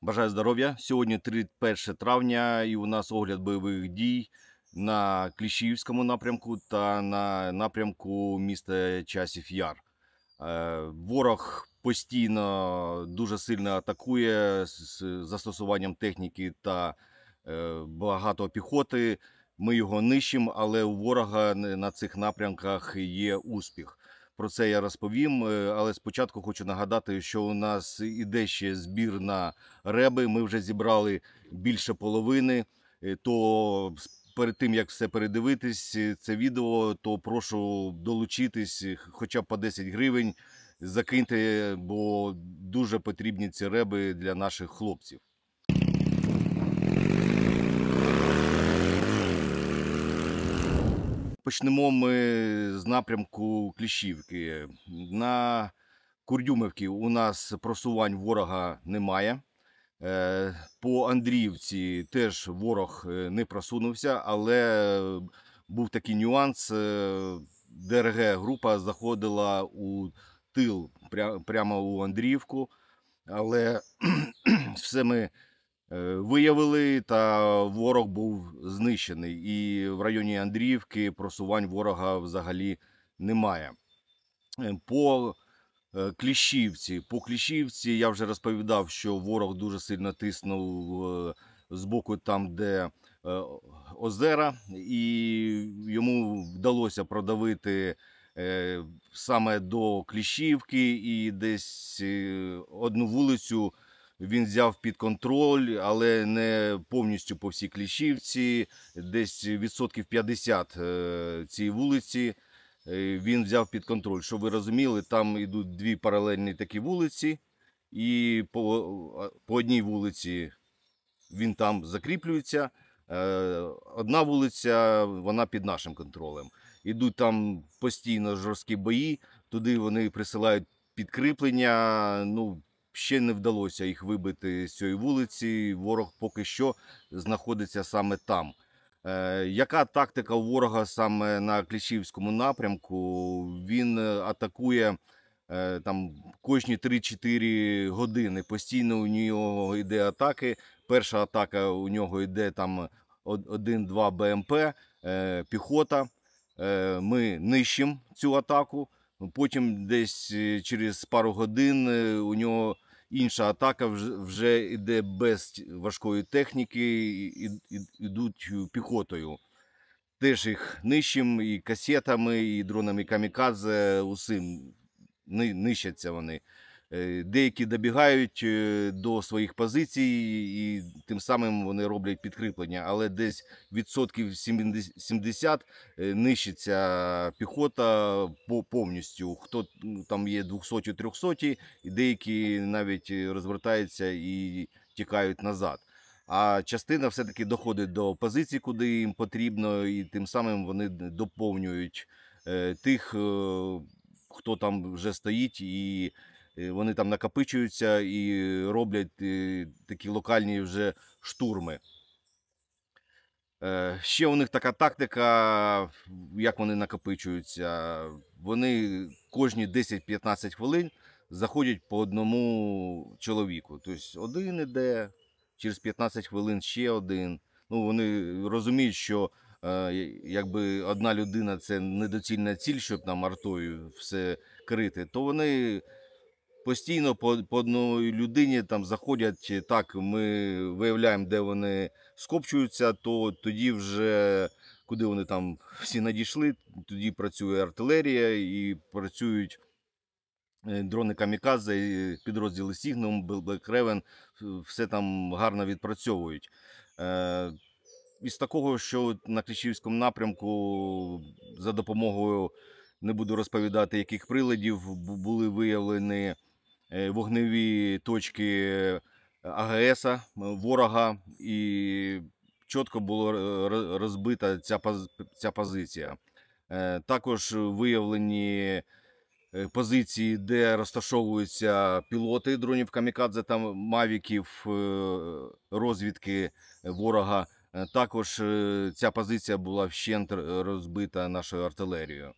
Бажаю здоров'я! Сьогодні 31 травня і у нас огляд бойових дій на Кліщіївському напрямку та на напрямку міста Часів Яр. Ворог постійно дуже сильно атакує з застосуванням техніки та багато піхоти. Ми його нищимо, але у ворога на цих напрямках є успіх. Про це я розповім, але спочатку хочу нагадати, що у нас іде ще збір на реби. Ми вже зібрали більше половини, то перед тим, як все передивитись, це відео, то прошу долучитись хоча б по 10 гривень, закиньте, бо дуже потрібні ці реби для наших хлопців. Почнемо ми з напрямку Кліщівки. На Курдюмівці у нас просувань ворога немає. По Андріївці теж ворог не просунувся, але був такий нюанс. ДРГ-група заходила у тил прямо у Андріївку, але все ми виявили, та ворог був знищений. І в районі Андріївки просувань ворога взагалі немає. По Кліщівці я вже розповідав, що ворог дуже сильно тиснув з боку там, де озера, і йому вдалося продавити саме до Кліщівки, і десь одну вулицю він взяв під контроль, але не повністю по всій Кліщівці, десь відсотків 50 цієї вулиці він взяв під контроль. Щоб ви розуміли, там йдуть дві паралельні такі вулиці, і по одній вулиці він там закріплюється, одна вулиця, вона під нашим контролем. Ідуть там постійно жорсткі бої, туди вони присилають підкріплення, ще не вдалося їх вибити з цієї вулиці, ворог поки що знаходиться саме там. Яка тактика у ворога саме на Кліщівському напрямку? Він атакує там кожні 3-4 години. Постійно у нього йде атаки. Перша атака у нього йде там 1-2 БМП, піхота. Ми нищимо цю атаку. Потім десь через пару годин у нього інша атака вже йде без важкої техніки, йдуть піхотою. Теж їх нищимо і касетами, і дронами камікадзе, усім нищаться вони. Деякі добігають до своїх позицій і тим самим вони роблять підкріплення, але десь відсотків 70 нищиться піхота повністю. Хто там є 200-300, і деякі навіть розвертаються і тікають назад. А частина все-таки доходить до позицій, куди їм потрібно, і тим самим вони доповнюють тих, хто там вже стоїть, і вони там накопичуються і роблять такі локальні вже штурми. Ще у них така тактика, як вони накопичуються. Вони кожні 10-15 хвилин заходять по одному чоловіку. Тобто один іде, через 15 хвилин ще один. Вони розуміють, що якби одна людина – це недоцільна ціль, щоб там артою все крити, то вони постійно по одній людині там заходять. Так, ми виявляємо, де вони скопчуються, то тоді вже, куди вони там всі надійшли, тоді працює артилерія і працюють дрони камікадзе, підрозділи Signum, Black Raven, все там гарно відпрацьовують. Із такого, що на Кліщівському напрямку за допомогою, не буду розповідати, яких приладів, були виявлені вогневі точки АГС ворога, і чітко було розбита ця позиція. Також виявлені позиції, де розташовуються пілоти дронів камікадзе та мавіків розвідки ворога. Також ця позиція була вщент розбита нашою артилерією.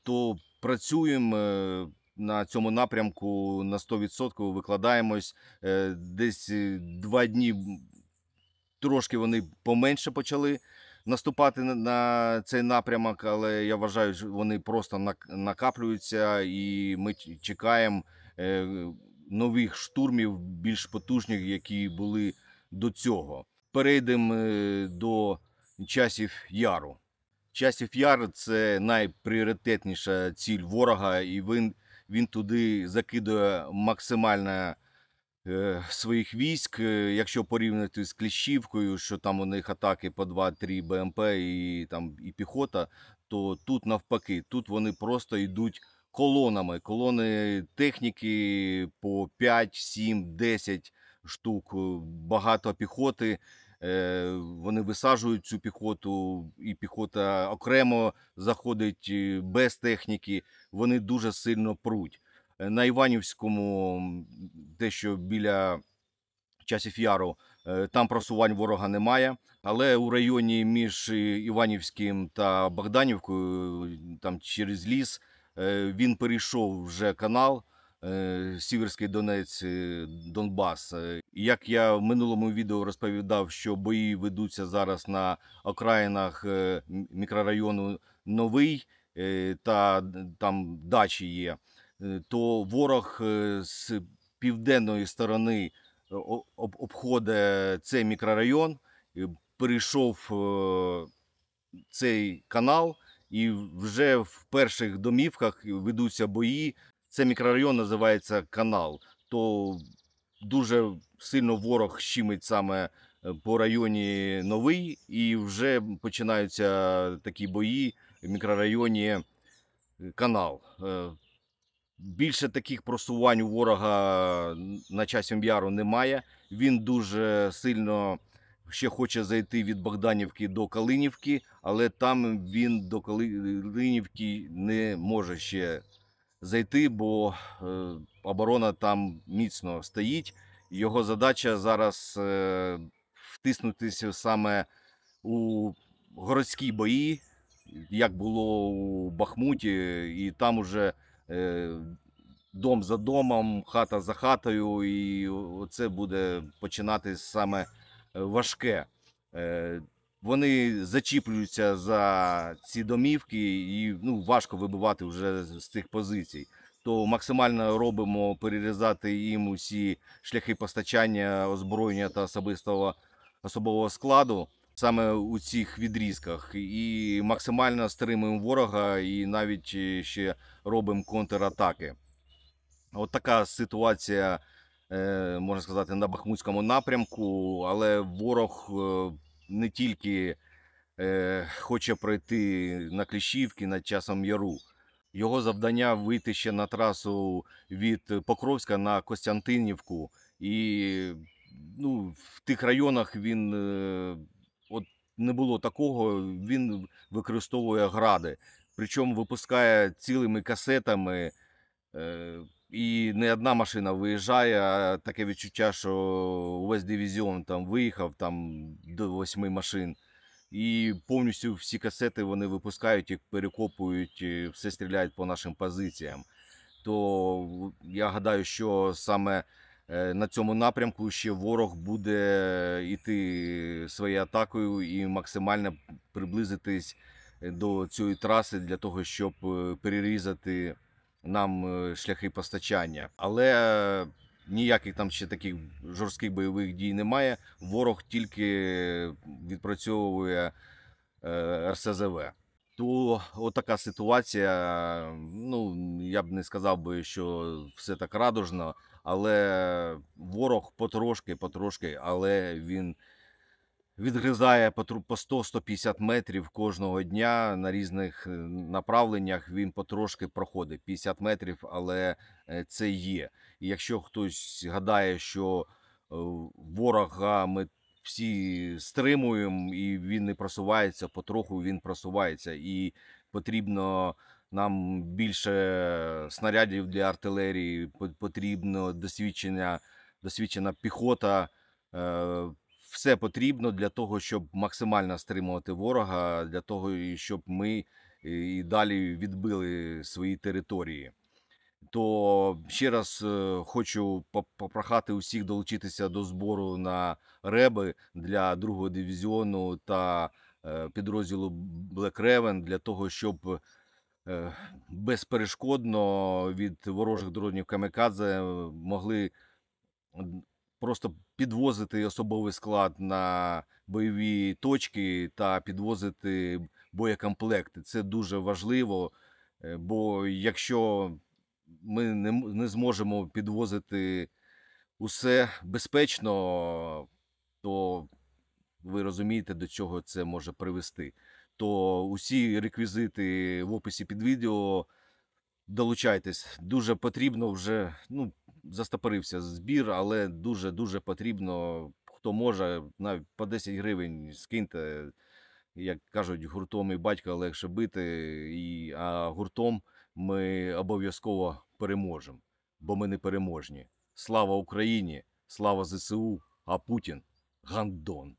То працюємо. на цьому напрямку на 100% викладаємось. Десь 2 дні трошки вони поменше почали наступати на цей напрямок, але я вважаю, що вони просто накаплюються, і ми чекаємо нових штурмів, більш потужних, які були до цього. Перейдемо до Часів Яру. Часів Яр – це найпріоритетніша ціль ворога, і він туди закидує максимально своїх військ. Якщо порівняти з Кліщівкою, що там у них атаки по 2-3 БМП і піхота, то тут навпаки, тут вони просто йдуть колонами. Колони техніки по 5, 7, 10 штук, багато піхоти. Вони висаджують цю піхоту, і піхота окремо заходить без техніки. Вони дуже сильно пруть. На Іванівському, дещо біля Часів Яру, там просувань ворога немає, але у районі між Іванівським та Богданівкою, там через ліс, він перейшов вже канал Сіверський Донець, Донбас. Як я в минулому відео розповідав, що бої ведуться зараз на окраїнах мікрорайону Новий, та там дачі є, то ворог з південної сторони обходить цей мікрорайон, перейшов цей канал, і вже в перших домівках ведуться бої. Цей мікрорайон називається Канал. То дуже сильно ворог щемить саме по районі Новий, і вже починаються такі бої в мікрорайоні Канал. Більше таких просувань у ворога на Часів Яру немає. Він дуже сильно ще хоче зайти від Богданівки до Калинівки, але там він до Калинівки не може ще зайти, бо оборона там міцно стоїть. Його задача зараз втиснутися саме у городські бої, як було у Бахмуті, і там уже дом за домом, хата за хатою, і оце буде починати саме важке. Вони зачіплюються за ці домівки, і важко вибивати вже з цих позицій. То максимально робимо перерізати їм усі шляхи постачання, озброєння та особового складу саме у цих відрізках, і максимально стримуємо ворога, і навіть ще робимо контратаки. От така ситуація, можна сказати, на Бахмутському напрямку, але ворог не тільки хоче пройти на Кліщівки, на Часом Яру. Його завдання вийти ще на трасу від Покровська на Костянтинівку. І в тих районах він, от не було такого, він використовує гради. Причому випускає цілими касетами, і не одна машина виїжджає, а таке відчуття, що увесь дивізіон там виїхав там до 8 машин. І повністю всі касети вони випускають, їх перекопують, все стріляють по нашим позиціям. То я гадаю, що саме на цьому напрямку ще ворог буде йти своєю атакою і максимально приблизитись до цієї траси для того, щоб перерізати нам шляхи постачання. Але ніяких там ще таких жорстких бойових дій немає. Ворог тільки відпрацьовує РСЗВ. То отака ситуація. Я б не сказав би, що все так радужно, але ворог потрошки, але він відгризає по 100-150 метрів кожного дня на різних направленнях. Він потрошки проходить 50 метрів, але це є. І якщо хтось гадає, що ворога ми всі стримуємо і він не просувається, потроху він просувається. І потрібно нам більше снарядів для артилерії, потрібно досвідчена піхота. Все потрібно для того, щоб максимально стримувати ворога, для того, щоб ми і далі відбили свої території. то ще раз хочу попрохати усіх долучитися до збору на реби для 2-го дивізіону та підрозділу Black Raven для того, щоб безперешкодно від ворожих дронів камікадзе могли просто підвозити особовий склад на бойові точки та підвозити боєкомплекти. Це дуже важливо, бо якщо ми не зможемо підвозити усе безпечно, то ви розумієте, до чого це може привести. То усі реквізити в описі під відео. Долучайтесь. Дуже потрібно вже, застопорився збір, але дуже потрібно, хто може, навіть по 10 гривень скиньте. Як кажуть, гуртом і батька легше бити, а гуртом ми обов'язково переможемо, бо ми не переможні. Слава Україні, слава ЗСУ, а Путін – гандон.